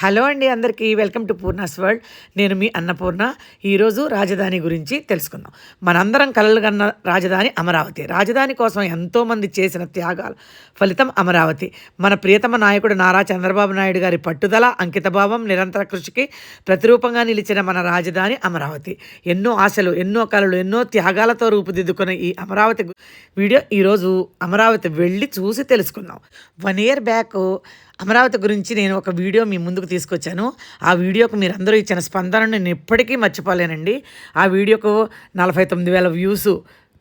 Hello అండి, అందరికీ welcome to Poorna's world. నేను మీ అన్నపూర్ణ. ఈరోజు రాజధాని గురించి తెలుసుకుందాం. మనందరం కలలు కన్న రాజధాని అమరావతి. రాజధాని కోసం ఎంతోమంది చేసిన త్యాగాలు ఫలితం అమరావతి. మన ప్రియతమ నాయకుడు నారా చంద్రబాబు నాయుడు గారి పట్టుదల, అంకితభావం, నిరంతర కృషికి ప్రతిరూపంగా నిలిచిన మన రాజధాని అమరావతి. ఎన్నో ఆశలు, ఎన్నో కలలు, ఎన్నో త్యాగాలతో రూపుదిద్దుకున్న ఈ అమరావతి వీడియో ఈరోజు అమరావతి వెళ్ళి చూసి తెలుసుకుందాం. 1 year బ్యాక్ అమరావతి గురించి నేను ఒక వీడియో మీ ముందుకు తీసుకొచ్చాను. ఆ వీడియోకు మీరందరూ ఇచ్చిన స్పందనను నేను ఎప్పటికీ మర్చిపోలేనండి. ఆ వీడియోకు 49,000 వ్యూస్,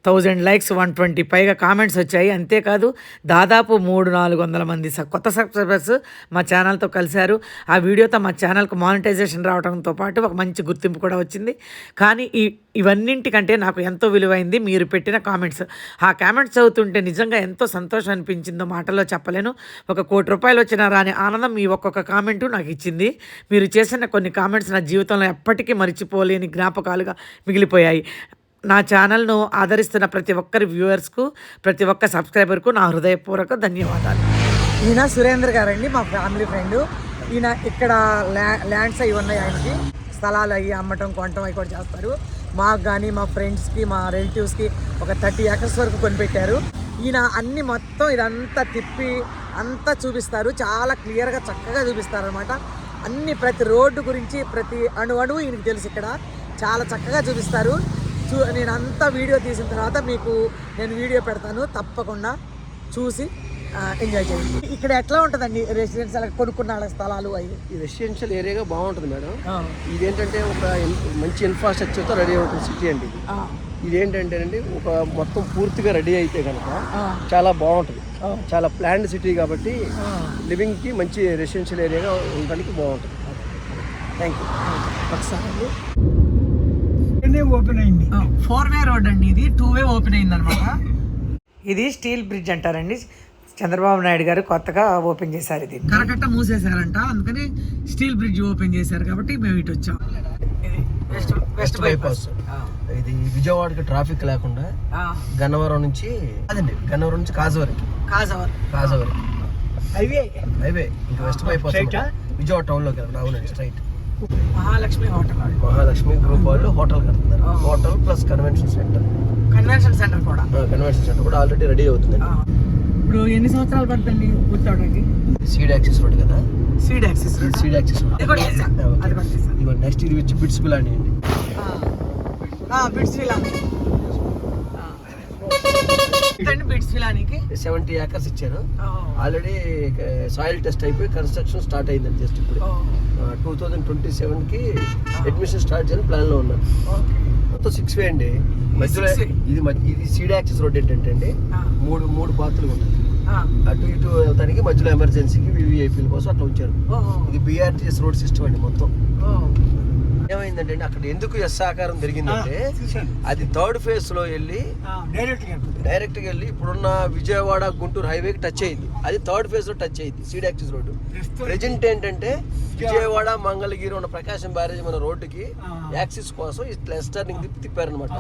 1000 లైక్స్, 120 పైగా కామెంట్స్ వచ్చాయి. అంతేకాదు దాదాపు 300-400 మంది కొత్త సబ్స్క్రైబర్స్ మా ఛానల్తో కలిశారు. ఆ వీడియోతో మా ఛానల్కు మానిటైజేషన్ రావడంతో పాటు ఒక మంచి గుర్తింపు కూడా వచ్చింది. కానీ ఇవన్నింటికంటే నాకు ఎంతో విలువైంది మీరు పెట్టిన కామెంట్స్. ఆ కామెంట్స్ చదువుతుంటే నిజంగా ఎంతో సంతోషం అనిపించిందో మాటల్లో చెప్పలేను. 1 కోటి రూపాయలు వచ్చినా రాని ఆనందం ఈ ఒక్కొక్క కామెంటు నాకు ఇచ్చింది. మీరు చేసిన కొన్ని కామెంట్స్ నా జీవితంలో ఎప్పటికీ మర్చిపోలేని జ్ఞాపకాలుగా మిగిలిపోయాయి. నా ఛానల్ను ఆదరిస్తున్న ప్రతి ఒక్కరి వ్యూవర్స్కు, ప్రతి ఒక్క సబ్స్క్రైబర్కు నా హృదయపూర్వక ధన్యవాదాలు. ఈయన సురేంద్ర గారండి, మా ఫ్యామిలీ ఫ్రెండ్. ఈయన ఇక్కడ ల్యాండ్స్ అవి ఉన్నాయి, ఆయనకి స్థలాలు అవి అమ్మటం, కొనటం అవి కూడా చేస్తారు. మాకు కానీ, మా ఫ్రెండ్స్కి, మా రిలేటివ్స్కి ఒక 30 acres వరకు కొనిపెట్టారు. ఈయన అన్ని మొత్తం ఇదంతా తిప్పి అంతా చూపిస్తారు. చాలా క్లియర్గా చక్కగా చూపిస్తారు అనమాట. ప్రతి రోడ్డు గురించి ప్రతి అణువు ఈయనకి తెలుసు. ఇక్కడ చాలా చక్కగా చూపిస్తారు. నేను అంతా వీడియో తీసిన తర్వాత మీకు నేను వీడియో పెడతాను, తప్పకుండా చూసి ఎంజాయ్ చేయండి. ఇక్కడ ఎట్లా ఉంటుందండి రెసిడెన్షియల్ కొనుక్కున్న స్థలాలు? అవి ఈ రెసిడెన్షియల్ ఏరియాగా బాగుంటుంది మేడం. ఇదేంటంటే ఒక మంచి ఇన్ఫ్రాస్ట్రక్చర్తో రెడీ అవుతుంది సిటీ అండి. ఇదేంటంటే అండి ఒక మొత్తం పూర్తిగా రెడీ అయితే కనుక చాలా బాగుంటుంది. చాలా ప్లాన్డ్ సిటీ కాబట్టి లివింగ్కి మంచి రెసిడెన్షియల్ ఏరియాగా ఉండడానికి బాగుంటుంది. Thank you. ఒకసారి ఓపెన్ అయింది 4-way రోడ్ అండి, ఇది 2-way ఓపెన్ అయింది అనమాట. ఇది స్టీల్ బ్రిడ్జ్ అంటారండి. చంద్రబాబు నాయుడు గారు కొత్తగా ఓపెన్ చేశారు. ఇది కరకట్ట మూసేశారంట, అందుకని స్టీల్ బ్రిడ్జ్ ఓపెన్ చేశారు కాబట్టి మేము ఇటు వచ్చాం. West bypass. ఇది విజయవాడకి ట్రాఫిక్ లేకుండా గన్నవరం నుంచి కాజవరం హైవే ఇంకా వెస్ట్ బైపాస్ విజయవాడ టౌన్ లోకి వెళ్ళండి. అవునండి, స్ట్రైట్. మహాలక్ష్మి గ్రూప్ వాళ్ళు హోటల్ కడుతున్నారు. హోటల్ ప్లస్ కన్వెన్షన్ సెంటర్ కూడా ఆల్రెడీ రెడీ అవుతుంది. ఇప్పుడు ఎన్ని సంవత్సరాలు పడుతుంది పూర్తవడానికి? సీడ్ యాక్సిస్ రోడ్ కదా. Seed axis road. నెక్స్ట్ ఇది వచ్చి బిట్స్ బిలాని అండి. బిట్స్ బిలానికి 70 acres ఇచ్చారు. ఆల్రెడీ సాయిల్ టెస్ట్ అయిపోయి కన్స్ట్రక్షన్ స్టార్ట్ అయిందండి. జస్ట్ ఇప్పుడు 2027కి అడ్మిషన్ స్టార్ట్ చేయాలని ప్లాన్ లో ఉన్నారు. మొత్తం 6-way అండి. మధ్యలో ఇది సీడ్ యాక్సిస్ రోడ్ ఏంటంటే అండి మూడు పాత్రలు ఉంటుంది. అటు ఇటు వెళ్తానికి మధ్యలో ఎమర్జెన్సీకి వివిఐపీల కోసం అట్లా ఉంచారు. ఇది బిఆర్టీఎస్ రోడ్ సిస్టమ్ అండి మొత్తం. ఏమైందంటే అక్కడ ఎందుకు ఎస్ ఆకారం జరిగిందంటే అది 3rd phase లో వెళ్ళి డైరెక్ట్ గా వెళ్ళి ఇప్పుడున్న విజయవాడ గుంటూరు హైవేకి టచ్ అయింది. అది 3rd phase లో టచ్ అయింది సీడ్ యాక్సిస్ రోడ్డు. ప్రెజెంట్ ఏంటంటే విజయవాడ మంగళగిరి ఉన్న ప్రకాశం బ్యారేజ్ మన రోడ్డుకి యాక్సిస్ కోసం లెస్ టర్నింగ్ తిప్పారనమాట.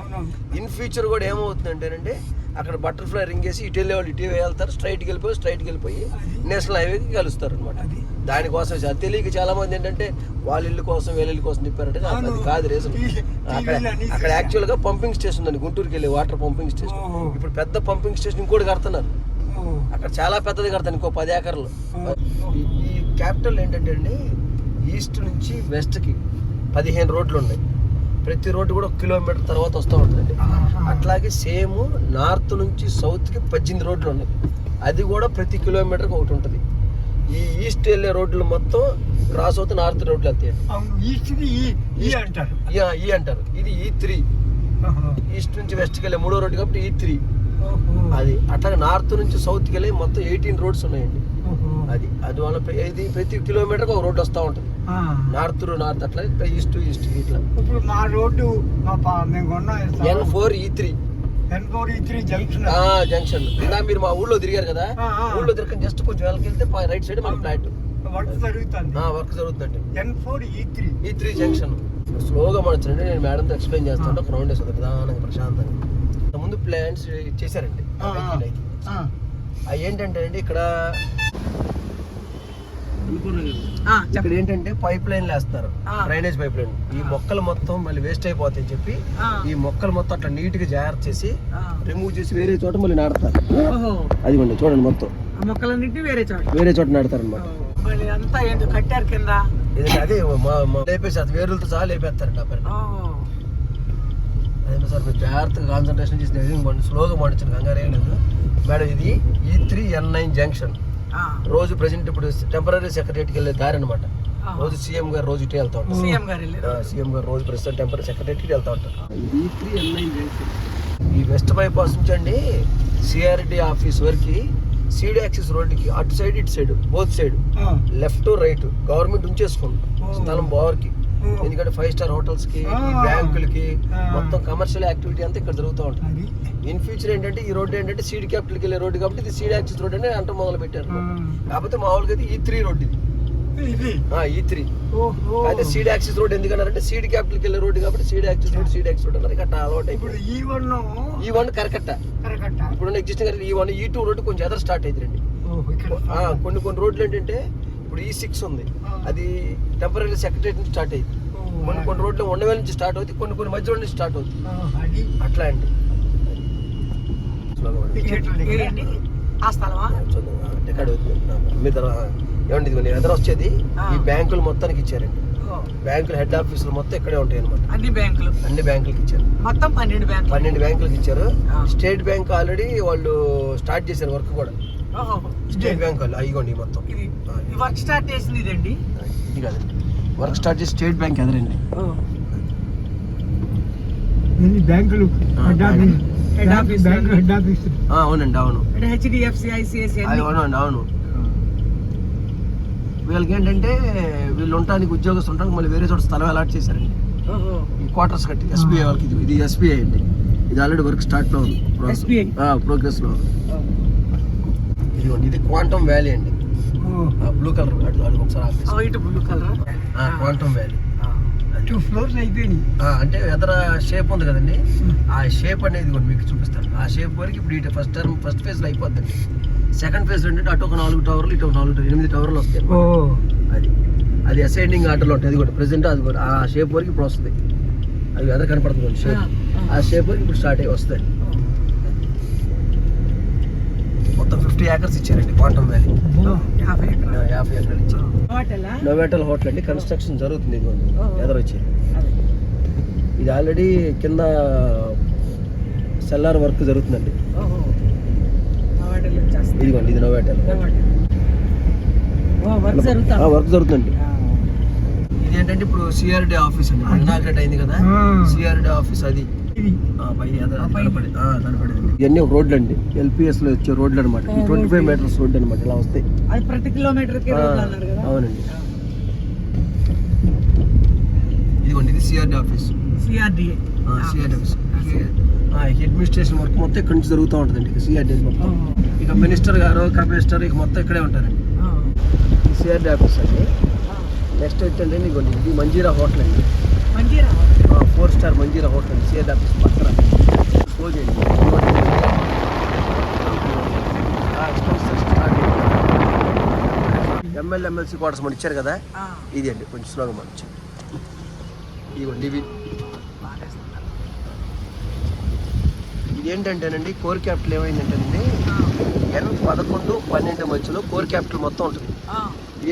ఇన్ ఫ్యూచర్ కూడా ఏమవుతుందంటేనండి అక్కడ బటర్ఫ్లై రింగ్ వేసి ఇటు వెళ్ళే వాళ్ళు ఇటు వెళ్తారు, స్ట్రైట్కి వెళ్ళిపోయి నేషనల్ హైవేకి కలుస్తారు అనమాట. దానికోసం అది తెలియక చాలా మంది ఏంటంటే వాళ్ళ ఇల్లు కోసం వీళ్ళ ఇల్లు కోసం తిప్పారంటే అది కాదు రీజన్. అక్కడ యాక్చువల్గా పంపింగ్ స్టేషన్ ఉందండి, గుంటూరుకి వెళ్ళి వాటర్ పంపింగ్ స్టేషన్. ఇప్పుడు పెద్ద పంపింగ్ స్టేషన్ ఇంకోటి కడుతున్నారు. అక్కడ చాలా పెద్దది కడతాను, ఇంకో 10 acres. ఈ క్యాపిటల్ ఏంటంటే అండి ఈస్ట్ నుంచి వెస్ట్కి 15 రోడ్లు ఉన్నాయి. ప్రతి రోడ్డు కూడా 1 kilometer తర్వాత వస్తూ ఉంటుందండి. అట్లాగే సేమ్ నార్త్ నుంచి సౌత్కి 18 రోడ్లు ఉన్నాయి. అది కూడా ప్రతి కిలోమీటర్కి ఒకటి ఉంటుంది. ఈ ఈస్ట్ వెళ్ళే రోడ్లు మొత్తం క్రాస్ అవుతే నార్త్ రోడ్లు వెళ్తాయి. అంటారు. ఇది E3. ఈస్ట్ నుంచి వెస్ట్కి వెళ్ళే 3వ రోడ్డు కాబట్టి E3 అది. అట్లాగే నార్త్ నుంచి సౌత్కి వెళ్ళి మొత్తం 18 రోడ్స్ ఉన్నాయండి. అది వాళ్ళ ఇది ప్రతి కిలోమీటర్కి ఒక రోడ్డు వస్తూ ఉంటుంది. నార్త్ అట్లా ఈస్ట్ ఇట్లా. ఇప్పుడు మా రోడ్డు N4 E3 జంక్షన్. ఇలా మీరు మా ఊళ్ళో తిరిగారు కదా, ఊళ్ళో తిరగని జస్ట్ కొంచెం వెళ్తే రైట్ సైడ్ మన ఫ్లాట్ వర్క్ జరుగుతుందండి. E3 junction. స్లోగా మనొచ్చండి, నేను మేడంతో ఎక్స్ప్లెయిన్ చేస్తాను. ఒక రౌండ్ వేస్తుంది ప్రధానంగా ప్రశాంతంగా. ముందు ప్లాన్స్ చేశారండి. అవి ఏంటంటే అండి ఇక్కడ ఇక్కడ ఏంటంటే పైప్ లైన్ వేస్తారు, డ్రైనేజ్ పైప్ లైన్. ఈ మొక్కలు మొత్తం మళ్ళీ వేస్ట్ అయిపోతాయని చెప్పి ఈ మొక్కలు మొత్తం అట్లా నీట్ గా జాగ్రత్త చేసి రిమూవ్ చేసి వేరే చోట మళ్ళీ నాడతారు. అదిగోండి చూడండి, మొత్తం మొక్కలన్నింటినీ వేరే చోట నాడతారు అనమాట. అంతా ఏంటో కట్టారు కింద, అదే లేపేసి అది వేరులతో సహా లేపేస్తారంట. అదే సార్ మీరు జాగ్రత్తగా కాన్సన్ట్రేషన్ చేసి ఎడిటింగ్ స్లోగా పండించండి, కంగారు ఏం లేదు మేడం. ఇది E3N9 జంక్షన్. రోజు ప్రెసెంట్ ఇప్పుడు టెంపరీ సెక్రటరీకి వెళ్ళే దారి అనమాట. రోజు సీఎం గారు రోజు ఇటు వెళ్తా ఉంటారు. సీఎం గారు రోజు ప్రెసిడెంట్ టెంపరీ సెక్రటరీకి వెళ్తా ఉంటారు. E3N9 junction. ఈ వెస్ట్ బైపాస్ నుంచి అండి సిఆర్డి ఆఫీస్ వరకు సీడ్ యాక్సిస్ రోడ్డుకి అటు సైడ్ ఇటు side both side left right government ఉంచేసుకోండి స్థలం బావర్కి. ఎందుకంటే 5 స్టార్ హోటల్స్ కి, బ్యాంకులకి, మొత్తం కమర్షియల్ యాక్టివిటీ అంతా ఇక్కడ జరుగుతూ ఉంటుంది. ఇన్ ఫ్యూచర్ ఏంటంటే ఈ రోడ్డు ఏంటంటే సీడ్ క్యాపిటల్కి వెళ్ళే రోడ్డు కాబట్టి ఇది సీడ్ యాక్సిస్ రోడ్ అని అంటే మొదలు పెట్టారు. కాకపోతే మామూలుగా ఇది E3 రోడ్డు, ఇది E3. అయితే సీడ్ యాక్సిస్ రోడ్ ఎందుకన్నారంటే సీడ్ క్యాపిటల్కి వెళ్ళే రోడ్డు కాబట్టి సీడ్ యాక్సిస్ రోడ్ అన్నారు. కట్ట అలవాటు ఇప్పుడు E1 కరకట్ట. ఇప్పుడు ఎగ్జిస్టింగ్ E1 E2 రోడ్డు కొంచెం ఎదర స్టార్ట్ అయింది రండి. కొన్ని రోడ్లు ఏంటంటే ఇప్పుడు E6 ఉంది, అది టెంపరీ సెక్రటరీ నుంచి స్టార్ట్ అయింది. కొన్ని రోడ్లు ఉండవేల నుంచి స్టార్ట్ అవుతుంది, కొన్ని మధ్యలో నుంచి స్టార్ట్ అవుతుంది. అట్లా అండి. ఏమండి ఇది ఎదర వచ్చేది ఈ బ్యాంకులు మొత్తానికి ఇచ్చారండి. బ్యాంకులు హెడ్ ఆఫీసులు మొత్తం ఇక్కడే ఉంటాయి అనమాట. అన్ని బ్యాంకులకి ఇచ్చారు, మొత్తం 12 బ్యాంకులకి ఇచ్చారు. స్టేట్ బ్యాంక్ ఆల్రెడీ వాళ్ళు స్టార్ట్ చేశారు వర్క్ కూడా. స్టేట్ బ్యాంక్ వాళ్ళు అయిగోండి మొత్తం వర్క్ స్టార్ట్ చేసింది ఇదండి. ఇది కాదండి, వర్క్ స్టార్ట్ చేసి స్టేట్ బ్యాంక్ ఎదరండి. బ్యాంకులు అవునండి, అవును. HDFC, ICICI అవునండి, అవును. వీళ్ళకి ఏంటంటే వీళ్ళు ఉండడానికి ఉద్యోగస్తులు ఉండడానికి మళ్ళీ వేరే చోట స్థలం అలాట్ చేశారండి. ఈ క్వార్టర్స్ కట్టి SBI వాళ్ళకి. ఇది SBI అండి. ఇది ఆల్రెడీ వర్క్ స్టార్ట్ లో ఉంది, ప్రోగ్రెస్ లో. ఇది క్వాంటమ్ వ్యాలీ అండి, బ్లూ కలర్. ఒకసారి క్వాంటమ్ వ్యాలీ 2 floors అయిపోయింది. అంటే ఎదర షేప్ ఉంది కదండి, ఆ షేప్ అనేది మీకు చూపిస్తాను. ఆ షేప్ వరకు ఇప్పుడు ఇటు ఫస్ట్ ఫేజ్ లో అయిపోద్దండి. సెకండ్ ఫేజ్ ఏంటంటే అటు ఒక 4 టవర్లు, ఇటు ఒక 8 టవర్లు వస్తాయి. అది అసెండింగ్ ఆర్డర్లో ఉంటుంది. అది కూడా ప్రెసెంట్ అది కూడా ఆ షేప్ వరకు ఇప్పుడు వస్తుంది. అది ఎదర కనపడుతుంది షేప్. ఆ షేప్ వరకు ఇప్పుడు స్టార్ట్ అయ్యి వస్తాయి. మొత్తం 50 acres ఇచ్చారండి క్వాంటమ్ వ్యాలీ. 50 ఎకరాలు ఇచ్చారు. నోవాటెల్ హోటల్ అండి, కన్స్ట్రక్షన్ జరుగుతుంది. ఎదరు వచ్చారు. ఇది ఆల్రెడీ కింద సెల్లార్ వర్క్ జరుగుతుందండి. ఇదిగోండి, ఇది నోవాటెల్ వర్క్ జరుగుతుందండి. ఇది ఏంటంటే ఇప్పుడు సిఆర్డి ఆఫీస్ అండి, ఇనాగ్రేట్ అయింది కదా సిఆర్డి ఆఫీస్. అది ఇవన్నీ ఒక రోడ్లు అండి, LPS లో వచ్చే రోడ్లు అనమాట. 25 meters రోడ్ అనమాట. ఇలా వస్తాయి ప్రతి కిలోమీటర్. అవునండి. ఇదిగోండి, ఇది CRD office. CRD office. Administration work మొత్తం ఇక్కడ నుంచి జరుగుతూ ఉంటుందండి సిఆర్డి మొత్తం. ఇక మినిస్టర్ గారు, కమిషనర్ ఇక మొత్తం ఇక్కడే ఉంటారండి. సిఆర్డి ఆఫీస్ అండి. నెక్స్ట్ వచ్చండి ఇదిగోండి, ఇది మంజీరా హోటల్ అండి. 4 స్టార్ మంజీరా హోటల్ అండి. సిఆర్డి ఆఫీస్ పక్కన క్లోజ్ అయింది. MLC క్వార్టర్స్ మనం ఇచ్చారు కదా, ఇది అండి. కొంచెం స్లోగా మనం ఇచ్చారు. ఇదిగోండి, ఇది ఏంటంటేనండి కోర్ క్యాపిటల్ ఏమైందంటేనండి N11, 12 మధ్యలో కోర్ క్యాపిటల్ మొత్తం ఉంటుంది.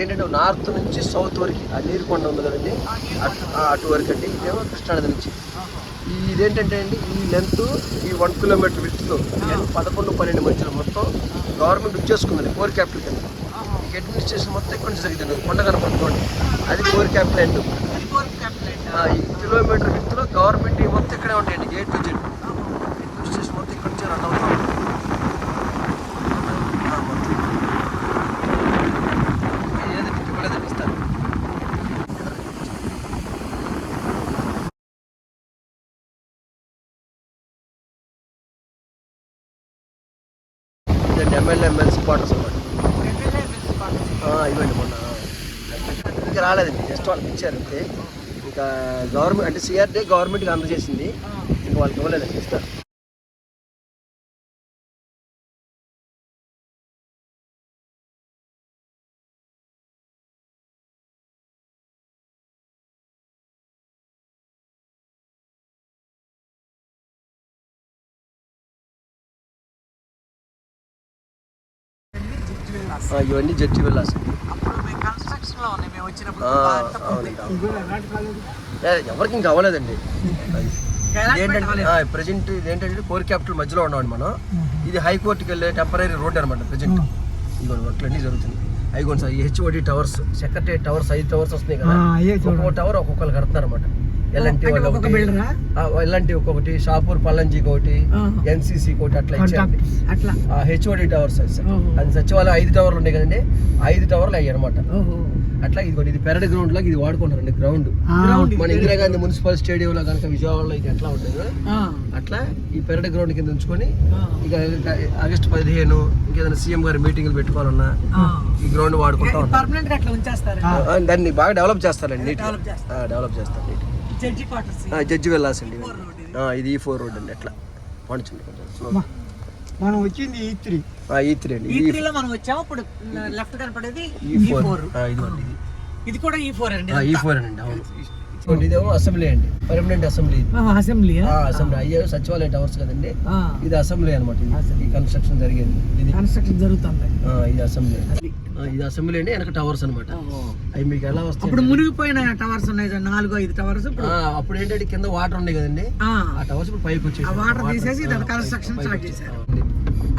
ఏంటంటే నార్త్ నుంచి సౌత్ వరకు ఆ నీరుకొండ ఉంది కదండి, అటు వరకు అండి. ఇదేమో కృష్ణానది నుంచి. ఇదేంటంటే అండి ఈ లెంత్ ఈ 1 kilometer విడ్త్తో N11, 12 మధ్యలో మొత్తం గవర్నమెంట్ వచ్చేసుకుందండి కోర్ క్యాపిటల్ కింద. అడ్మినిస్ట్రేషన్ మొత్తం ఇక్కడ నుంచి జరిగింది. కొండ కనపడుకోండి, అది కోర్ క్యాపిటల్ ఎండ్. ఈ కిలోమీటర్ విడ్త్లో గవర్నమెంట్ మొత్తం ఇక్కడే ఉంటాయండి, గేట్ టు జెడ్. అడ్మినిస్ట్రేషన్ మొత్తం ఇక్కడ నుంచి రన్ అవుతాం. MLC క్వార్టర్స్ అన్నమాట. ఇవ్వండి, మొన్న ఇంకా రాలేదండి, జస్ట్ వాళ్ళకి ఇచ్చారు అంతే. ఇంకా గవర్నమెంట్ అంటే సిఆర్డీ గవర్నమెంట్కి అందజేసింది, ఇంకా వాళ్ళకి ఇవ్వలేదండి, ఇస్తారు. విల్లాస్. ఇవన్నీ జడ్జి విల్లాస్. అప్పుడు మేము కన్స్ట్రక్షన్లో ఉన్నాయి మేము వచ్చినప్పుడు. ఎవరికి ఇంకా అవ్వలేదండి. Development అవ్వలేదు. ప్రజెంట్ ఇదేంటంటే కోర్ క్యాపిటల్ మధ్యలో ఉన్నామండి మనం. ఇది హైకోర్టుకి వెళ్ళే టెంపరీ రోడ్ అనమాట ప్రజెంట్. ఇదిగోండి వర్క్లు అన్నీ జరుగుతుంది. అయిగోండి సార్, ఈ HOD towers, secretary towers 5 towers వస్తున్నాయి కదా. ఒక్కొక్క టవర్ ఒక్కొక్కరు కడుతున్నారు అనమాట. ఎల్ఎన్టీ వాళ్ళు ఎల్ఎన్టీ ఒక్కొక్కటి, షాపూర్ పల్లంజీకి ఒకటి, ఎన్సీసీ ఒకటి, అట్లా ఇచ్చారు. అట్లా హెచ్ఓడి టవర్స్ అది సచివాలయం 5 టవర్లు ఉన్నాయి కదండి. 5 టవర్లు అయ్యాయి అనమాట. అట్లా ఇది పెరడ్ గ్రౌండ్ లాగా ఇది వాడుకుంటారండి. గ్రౌండ్ మన ఇందిరాగాంధీ మున్సిపల్ స్టేడియం లో కనుక విజయవాడలో ఇది ఎట్లా ఉంటుంది అట్లా ఈ పెరడ్ గ్రౌండ్ కింద ఉంచుకొని ఇక ఆగస్టు 15 ఇంకేదైనా సీఎం గారి మీటింగ్లు పెట్టుకోవాలన్నా ఈ గ్రౌండ్ వాడుకుంటా ఉంటారు. దాన్ని బాగా డెవలప్ చేస్తారండి. నీట్ డెవలప్ చేస్తారు. నీట్ జడ్జి వెళ్ళాల్సి అండి. ఇది E4 రోడ్ అండి. ఎట్లా పండుతుంది మనం వచ్చింది E3 అండి. E3లో మనం వచ్చాము. ఇప్పుడు లెఫ్ట్ కనపడేది E4. ఇది కూడా E4 అండి. E4 అండి. అవును. ఇదేమో అసెంబ్లీ అండి, పర్మనెంట్ అసెంబ్లీ. అసెంబ్లీ అసెంబ్లీ అయ్యే సచివాలయ టవర్స్ కదండి. ఇది అసెంబ్లీ అనమాట. ఈ కన్స్ట్రక్షన్ జరిగేది ఇది కన్స్ట్రక్షన్ జరుగుతుంది. ఇది అసెంబ్లీ. ఇది అసెంబ్లీ అండి. వెనక టవర్స్ అనమాట. అవి మీకు ఎలా వస్తాయి? ఇప్పుడు మునిగిపోయిన టవర్స్ ఉన్నాయి 4-5 టవర్స్. అప్పుడు ఏంటంటే కింద వాటర్ ఉన్నాయి కదండి. ఆ టవర్స్ ఇప్పుడు పైకి వచ్చేసి వాటర్ తీసేసి దాని కన్స్ట్రక్షన్ స్టార్ట్ చేశారు.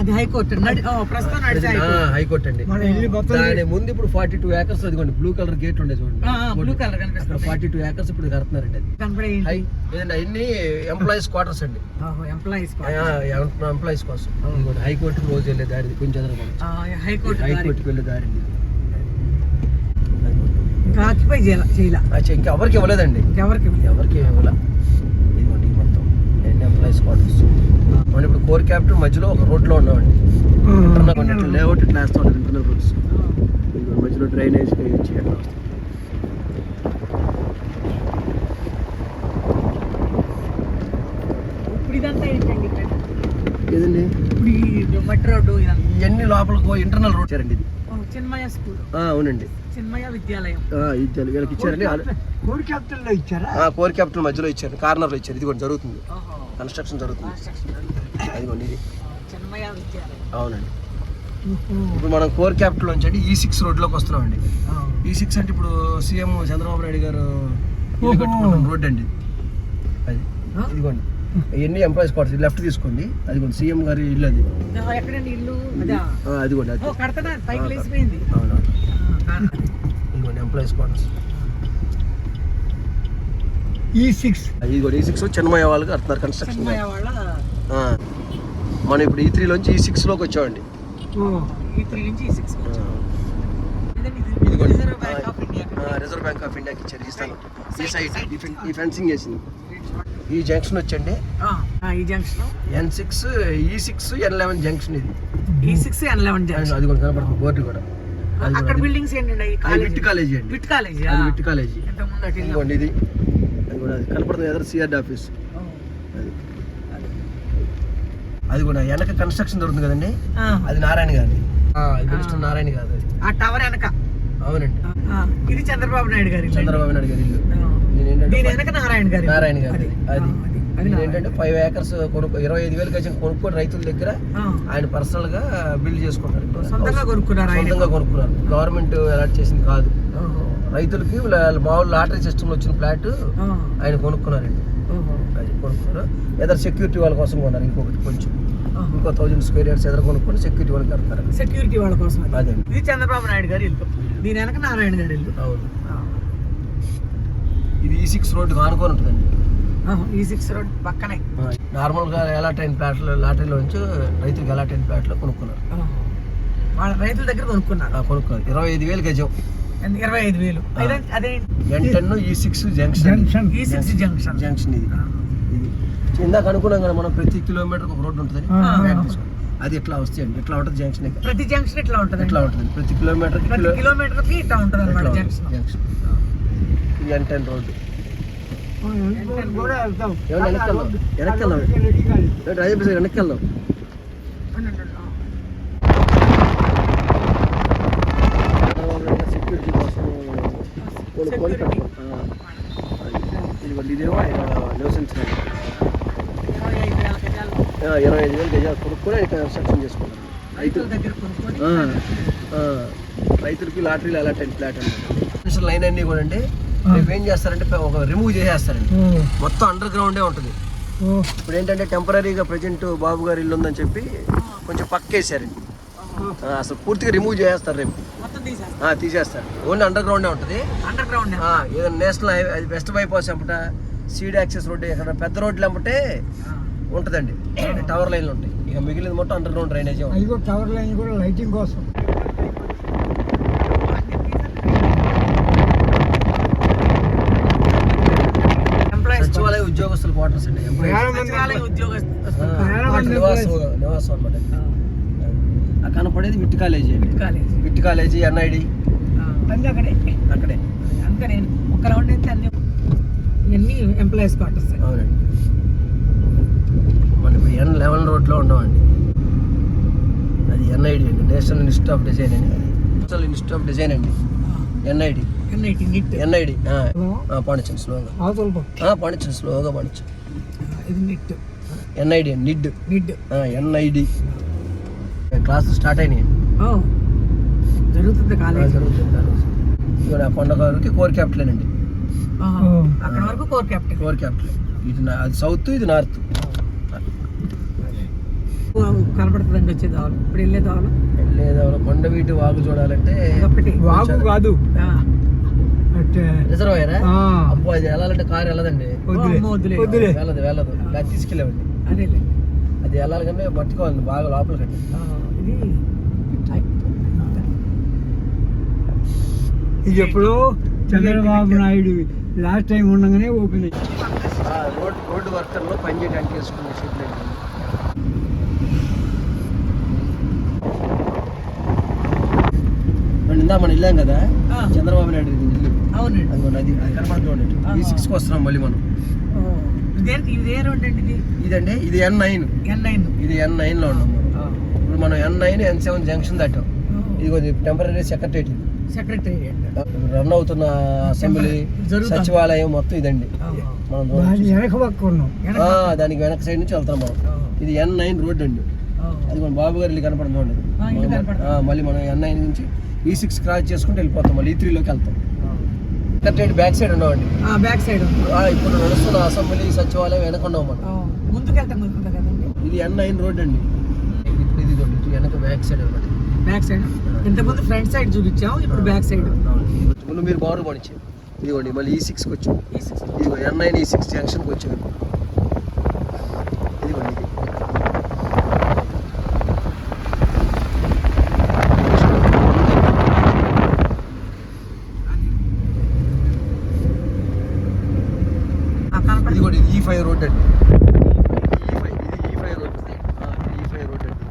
అది హైకోర్టు ప్రస్తుతం హైకోర్టు అండి. దాని ముందు ఇప్పుడు 42 ఏకర్స్ అదిగోండి బ్లూ కలర్ గేట్ ఉండే చూడండి. బ్లూ కలర్ కనిపిస్తుంది. 42 ఏకర్స్ ఇప్పుడు కడుతున్నారండి. అది అన్ని ఎంప్లాయీస్ క్వార్టర్స్ అండి. ఎంప్లాయీస్ కోసం హైకోర్టుకి రోజు వెళ్ళే దారి కొంచెం హైకోర్టుకి వెళ్ళే దారి ఆక్యుపై చేయాలి. ఇంకా ఎవరికి ఇవ్వలేదండి. ఎవరికి ఇవ్వలే. ఇదిగోండి మొత్తం ఎంప్లాయీస్ క్వార్టర్స్. మనం ఇప్పుడు కోర్ క్యాపిటల్ మధ్యలో ఒక రోడ్లో ఉన్నామండి. ఇంటర్నల్ లేఅవుట్ ఇట్లా వేస్తూ ఉంటుంది. ఇంటర్నల్ రోడ్స్ మధ్యలో డ్రైనేజ్ వచ్చి ఎట్లా వస్తుంది. ఇప్పుడు ఇదంతా ఏంటండి? ఏదండి ఇప్పుడు మట్టి రోడ్డు ఇవన్నీ లోపలికి ఇంటర్నల్ రోడ్ అండి. ఇది చిన్మయ స్కూల్. అవునండి, చిన్మయ విద్యాలయం. వీళ్ళకి ఇచ్చారండి. కోర్ క్యాపిటల్ లో ఇచ్చారా? కోర్ క్యాపిటల్ మధ్యలో ఇచ్చారు, కార్నర్ లో ఇచ్చారు. ఇది కూడా జరుగుతుంది, కన్స్ట్రక్షన్ జరుగుతుంది. అదిగోండి ఇది చిన్మయ విద్యాలయం. అవునండి. ఇప్పుడు మనం కోర్ క్యాపిటల్ నుంచి అండి E6 రోడ్లోకి వస్తున్నామండి. E6 అంటే ఇప్పుడు సీఎం చంద్రబాబు నాయుడు గారు రోడ్ అండి. అది ఇదిగోండి ఇవన్నీ ఎంప్లాయీస్ క్వార్టర్స్. లెఫ్ట్ తీసుకోండి, అదిగోండి సీఎం గారి ఇల్లు. అది ఎక్కడండి ఇల్లు? అదిగోండి అది. అవును, ఇదిగోండి ఎంప్లాయీస్ క్వార్టర్స్. E6 చిన్మయ వాళ్ళకి కడుతున్నారు కన్స్ట్రక్షన్. మనం ఇప్పుడు E3 నుంచి E6 లోకి వచ్చామండి. రిజర్వ్ బ్యాంక్ ఆఫ్ ఇండియాకి ఇచ్చారు ఈ స్థలం. ఈ సైడ్ ఈ ఫెన్సింగ్ వేసింది. ఈ జంక్షన్ వచ్చండి. ఈ junction N6 E6 N11 junction. ఇది E6 N11 జంక్షన్. అది కూడా కనపడుతుంది బోర్డు కూడా. అక్కడ బిల్డింగ్స్ ఏంటండి? విట్ కాలేజీ అండి. విట్ కాలేజీ. అది విట్ కాలేజీ. ఇదిగోండి ఇది. అది కూడా అది కనపడుతుంది ఎదురు సిఆర్డి ఆఫీస్. అది కూడా వెనక కన్స్ట్రక్షన్ జరుగుతుంది కదండి. అది నారాయణ గారి. మినిస్టర్ నారాయణ గారు. ఆ టవర్ వెనక. అవునండి. ఇది చంద్రబాబు నాయుడు గారి ఇల్లు. నారాయణ గారి. అది ఏంటంటే 5 ఏకర్స్ 25,000 గజం కొనుక్కొని రైతుల దగ్గర ఆయన పర్సనల్ గా బిల్డ్ చేసుకుంటారు. సొంతంగా కొనుక్కున్నారు. గవర్నమెంట్ అలాట్ చేసింది కాదు. రైతులకి మామూలు లాటరీ సిస్టమ్ లో వచ్చిన ఫ్లాట్ ఆయన కొనుక్కున్నారండి. అది కొనుక్కున్నారు. ఎదర్ సెక్యూరిటీ వాళ్ళ కోసం కొన్నారు. ఇంకొకటి కొంచెం ఇంకో 1000 స్క్వేర్ యార్డ్స్ ఎదురు కొనుక్కొని సెక్యూరిటీ వాళ్ళకి కడతారు. సెక్యూరిటీ వాళ్ళ కోసం. అదే ఇది చంద్రబాబు నాయుడు గారి ఇల్లు. దీని వెనక నారాయణ గారి ఇల్లు. అవును. ఇది E6 రోడ్డు ఆనుకొని ఉంటుందండి. E6 రోడ్ పక్కనే. నార్మల్గా ఎలాటైన ప్లాట్లు లాటరీలో నుంచి రైతులకు ఎలాటైన ప్లాట్లో కొనుక్కున్నారు. వాళ్ళ రైతుల దగ్గర కొనుక్కున్నారు. 25,000 గజం. 25,000. అదే N10 E6 junction. E6 junction. ఇది ఇందాక అనుకున్నాం కదా మనం, ప్రతి కిలోమీటర్ ఒక రోడ్డు ఉంటుంది. అది ఎట్లా వస్తాయండి, ఎట్లా ఉంటుంది జంక్షన్. ప్రతి జంక్షన్ ఎట్లా ఉంటుంది? ప్రతి కిలోమీటర్ కి ఇట్లా ఉంటుంది అన్నమాట జంక్షన్. ఇది N10 రోడ్డు. వెనక్కి వెళ్దాం. సెక్యూరిటీ కోసం కొనుక్కొని ఇదేమో నివసించడానికి 25,000 గజాలు కొనుక్కొని ఆయన కన్స్ట్రక్షన్ చేసుకున్నారు. రైతుల దగ్గర కొనుక్కొని రైతులకి లాటరీలు అలాంటి ఫ్లాట్ అనమాట. లైన్ అన్నీ కూడా అండి రేపు ఏం చేస్తారంటే ఒక రిమూవ్ చేసేస్తారండి, మొత్తం అండర్ గ్రౌండే ఉంటుంది. ఇప్పుడు ఏంటంటే టెంపరీగా ప్రజెంట్ బాబు గారు ఇల్లు ఉందని చెప్పి కొంచెం పక్కేసారండి, అసలు పూర్తిగా రిమూవ్ చేసేస్తారు రేపు, తీసేస్తారు. ఓన్లీ అండర్ గ్రౌండే ఉంటుంది. అండర్ గ్రౌండ్ ఏదైనా నేషనల్ హైవే అది వెస్ట్ బైపాస్ అమ్మట సీడ్ యాక్సెస్ రోడ్డు ఎక్కడ పెద్ద రోడ్లు అమ్మటే ఉంటుందండి, టవర్ లైన్లు ఉంటాయి. ఇక మిగిలిన మొత్తం under ground drainage. Tower line కూడా లైటింగ్ కోసం. సచివాలయ ఉద్యోగస్తుల క్వార్టర్స్ అండి, నివాసం అనమాట. కనపడేది విట్ కాలేజీ అండి, విట్ కాలేజీ, ఎన్ఐడి అక్కడే. ఒక రౌండ్ అయితే అన్ని ఎంప్లాయీస్ క్వార్టర్స్. అవునండి, మన ఇప్పుడు N11 రోడ్లో ఉండవండి, అది ఎన్ఐడి అండి, నేషనల్ ఇన్స్టిట్యూట్ ఆఫ్ డిజైన్ అండి, నేషనల్ ఇన్స్టిట్యూట్ ఆఫ్ డిజైన్ అండి, ఎన్ఐడి. పాడించండి స్లోగా, పాడించండి స్లోగా పాడించండి. ఎన్ఐడి అండి, ఎన్ఐడి. క్లాసులు స్టార్ట్ అయినాయి, జరుగుతుంది కాలేజ్. ఇక్కడ కొండగారికి కోర్ క్యాపిటల్ అండి, అక్కడ వరకు కోర్ క్యాపిటల్. ఇది అది సౌత్, ఇది నార్త్. కనపడుతుందండి వచ్చే దావలు. ఇప్పుడు వెళ్ళే దావలు కొండవీటి వాగు చూడాలంటే వాగు కాదు, రిజర్వాయరా. అబ్బో అది వెళ్ళాలంటే కారు వెళ్ళదండి, వెళ్ళదు. అది తీసుకెళ్ళామండి, అది వెళ్ళాలి కంటే పట్టుకోవాలండి బాగా లోపలికండి. ఇది ఎప్పుడో చంద్రబాబు నాయుడు లాస్ట్ టైం ఉండగానే ఓపెన్ అయ్యింది. రోడ్డు వర్కర్లో పనిచేయడానికి వేసుకునే షెడ్లు అండి. ఇందా మనం వెళ్ళాం కదా చంద్రబాబు నాయుడు ఇల్లు, అది కనపడుతుంది. E6కి వస్తున్నాం మళ్ళీ మనం. ఇదండి ఇది N9, ఇది N9 లో ఉన్నాం మనం. ఇప్పుడు మనం N9 N7 జంక్షన్ దాటాం. ఇది కొంచెం టెంపరీ సెక్రటరీ రన్ అవుతున్న అసెంబ్లీ సచివాలయం మొత్తం ఇదండి. మనం దానికి వెనక సైడ్ నుంచి వెళ్తాం మనం. ఇది N9 రోడ్ అండి, అది మన బాబు గారి ఇల్లు కనపడుతుంది. మళ్ళీ మనం N9 నుంచి E6 క్రాస్ చేసుకుంటూ వెళ్ళిపోతాం, మళ్ళీ E3లోకి వెళ్తాం. సెక్రటరీ బ్యాక్ సైడ్ ఉన్నామండి, ఇప్పుడు నడుస్తున్న అసెంబ్లీ సచివాలయం వెనక ఉన్నాం మనం. ఇది N9 రోడ్ అండి, ఇది వెనక బ్యాక్ సైడ్ అనమాట. ఇంతకుముందు ఫ్రంట్ సైడ్ చూపించాం, ఇప్పుడు బ్యాక్ సైడ్. ముందు మీరు బారు పడిచ్చారు, ఇదిగోండి మళ్ళీ E6కి వచ్చాం. ఇదిగో N9 E6 జంక్షన్కి వచ్చాం. ఇదిగోండి ఇదిగోండి E5 రోడ్ అండి, E5 రోడ్ అండి.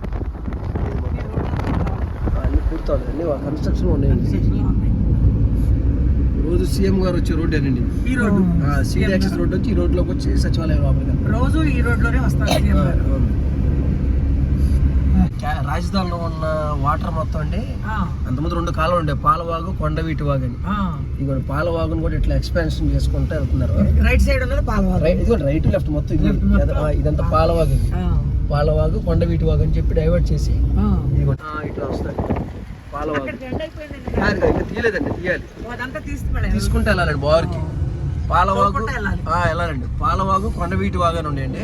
అన్ని పూర్తవుతుంది, అన్ని కన్స్ట్రక్షన్ ఉన్నాయండి. రోజు సీఎం గారు వచ్చే రోడ్ అండి, ఈ రోడ్డు సీడ్ యాక్సెస్ రోడ్ వచ్చి ఈ రోడ్లోకి వచ్చి సచివాలయం లోపలికి రోజు ఈ రోడ్లోనే వస్తారు. రాజధానిలో ఉన్న వాటర్ మొత్తం అండి, అంతకుముందు 2 కాలువలు ఉండే, పాలవాగు, కొండవీటి వాగు అని. ఇదిగో పాలవాగుని కూడా ఇట్లా ఎక్స్పాన్షన్ చేసుకుంటూ వెళ్తున్నారు. రైట్ సైడ్ ఉన్నది పాలవాగు, ఇదిగో రైట్ లెఫ్ట్ మొత్తం ఇదంతా పాలవాగు. పాలవాగు, కొండవీటి వాగు అని చెప్పి డైవర్ట్ చేసి ఇదిగో ఇట్లా వస్తాయి పాలవాగు. ఇంకా తీయలేదండి, తీయాలి, తీసుకుంటే వెళ్ళాలండి బార్కి. పాలవాగు వెళ్ళాలండి, పాలవాగు, కొండవీటి వాగు అని ఉండేయండి.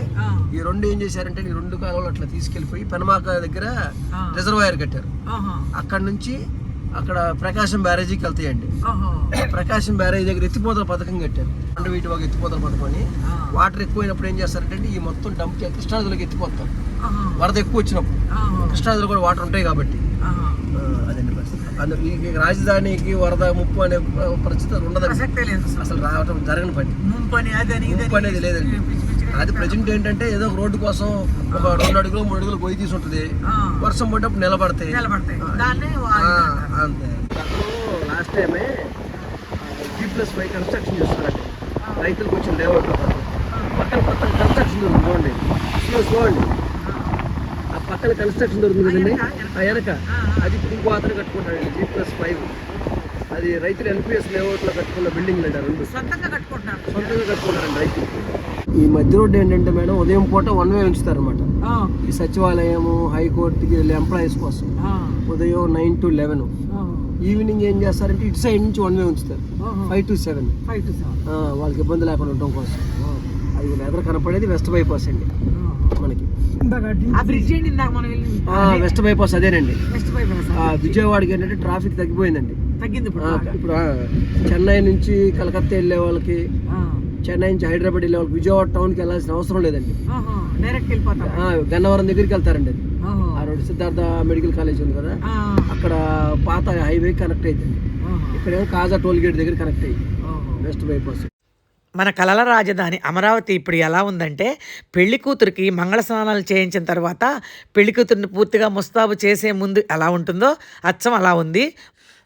ఈ రెండు ఏం చేశారంటే ఈ 2 కాలువలు అట్లా తీసుకెళ్లిపోయి పెనమాక దగ్గర రిజర్వాయర్ కట్టారు. అక్కడ నుంచి అక్కడ ప్రకాశం బ్యారేజీకి వెళ్తాయండి. ప్రకాశం బ్యారేజీ దగ్గర ఎత్తిపోతల పథకం కట్టారు, కొండవీటి వాగు ఎత్తిపోతల పథకం అని. వాటర్ ఎక్కువైనప్పుడు ఏం చేస్తారంటే ఈ మొత్తం డంప్ కృష్ణానదిలోకి ఎత్తిపోతాం, వరద ఎక్కువ వచ్చినప్పుడు. కృష్ణానదిలో కూడా వాటర్ ఉంటాయి కాబట్టి అదండి పరిస్థితి. ఈ రాజధానికి వరద ముప్పు అనే పరిస్థితి ఉండదండి, అసలు రావటం జరగని పని. ముప్పు అనేది లేదండి. అది ప్రజెంట్ ఏంటంటే ఏదో ఒక రోడ్డు కోసం ఒక 2 అడుగులు 3 అడుగులు గొయ్యి తీసి ఉంటుంది, వర్షం పడ్డప్పుడు నిలబడతాయి అంతే. లాస్ట్ టైమే G+5 కన్స్ట్రక్షన్ చేస్తున్నారండి, రైతులకు వచ్చిన లేఅవుట్ పక్కన కన్స్ట్రక్షన్ దొరుకుతుంది చూడండి. ఆ పక్కన కన్స్ట్రక్షన్ దొరుకుతుంది కదండి, ఆ వెనక అది ఇప్పుడు ఇంకో అతను కట్టుకుంటాడండి G+5. అది రైతులు NPS లేఅవుట్లో కట్టుకున్న బిల్డింగ్ అంటారు, సొంతంగా కట్టుకుంటారండి రైతులు. ఈ మధ్య రోడ్డు ఏంటంటే మేడం ఉదయం పూట వన్ వే ఉంచుతారు అనమాట. ఈ సచివాలయము, హైకోర్టుకి వెళ్ళే ఎంప్లాయీస్ కోసం ఉదయం 9 to 11. ఈవినింగ్ ఏం చేస్తారంటే ఇటు సైడ్ నుంచి వన్ వే ఉంచుతారు 5 to 7. వాళ్ళకి ఇబ్బంది లేకుండా ఉండటం కోసం. అది ఎదురు కనపడేది వెస్ట్ బైపాస్ అండి మనకి. వెస్ట్ బైపాస్ అదేనండి. విజయవాడకి ఏంటంటే ట్రాఫిక్ తగ్గిపోయిందండి. ఇప్పుడు చెన్నై నుంచి కలకత్తా వెళ్ళే వాళ్ళకి, చెన్నై నుంచి హైదరాబాద్ వెళ్ళే వాళ్ళకి విజయవాడ టౌన్కి వెళ్ళాల్సిన అవసరం లేదండి. గన్నవరం దగ్గరికి వెళ్తారండి. అది ఆ రోడ్డు సిద్ధార్థ మెడికల్ కాలేజ్ ఉంది కదా, అక్కడ పాత హైవే కనెక్ట్ అవుతుంది. ఇక్కడేమో కాజా టోల్ గేట్ దగ్గర కనెక్ట్ అయ్యింది వెస్ట్ బైపాస్. మన కలల రాజధాని అమరావతి ఇప్పుడు ఎలా ఉందంటే, పెళ్లి కూతురికి మంగళ స్నానాలు చేయించిన తర్వాత పెళ్లి కూతురిని పూర్తిగా ముస్తాబు చేసే ముందు ఎలా ఉంటుందో అచ్చం అలా ఉంది.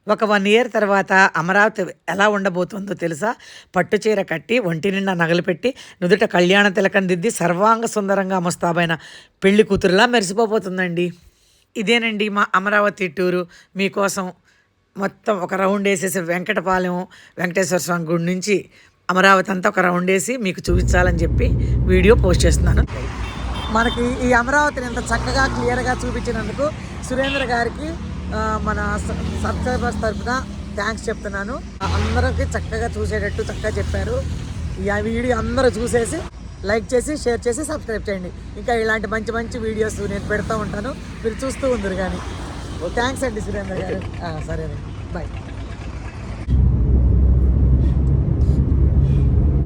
ఒక 1 year తర్వాత అమరావతి ఎలా ఉండబోతుందో తెలుసా? పట్టుచీర కట్టి, ఒంటి నిండా నగలు పెట్టి, నుదుట కళ్యాణ తిలకం దిద్ది, సర్వాంగ సుందరంగా ముస్తాబైన పెళ్లి కూతురులా మెరిసిపోతుందండి. ఇదేనండి మా అమరావతి టూరు మీకోసం. మొత్తం ఒక రౌండ్ వేసేసి వెంకటపాలెం వెంకటేశ్వర స్వామి గుడి నుంచి అమరావతి అంతా ఒక రౌండ్ వేసి మీకు చూపించాలని చెప్పి వీడియో పోస్ట్ చేస్తున్నాను. మనకి ఈ అమరావతిని ఇంత చక్కగా క్లియర్గా చూపించినందుకు సురేంద్ర గారికి మన సబ్స్క్రైబర్స్ తరఫున థ్యాంక్స్ చెప్తున్నాను. అందరికీ చక్కగా చూసేటట్టు చక్కగా చెప్పారు. ఈ వీడియో అందరూ చూసేసి లైక్ చేసి, షేర్ చేసి, సబ్స్క్రైబ్ చేయండి. ఇంకా ఇలాంటి మంచి మంచి వీడియోస్ నేను పెడతా ఉంటాను, మీరు చూస్తూ ఉందరు కానీ. థ్యాంక్స్ అండి సురేంద్ర గారు. సరే బాయ్.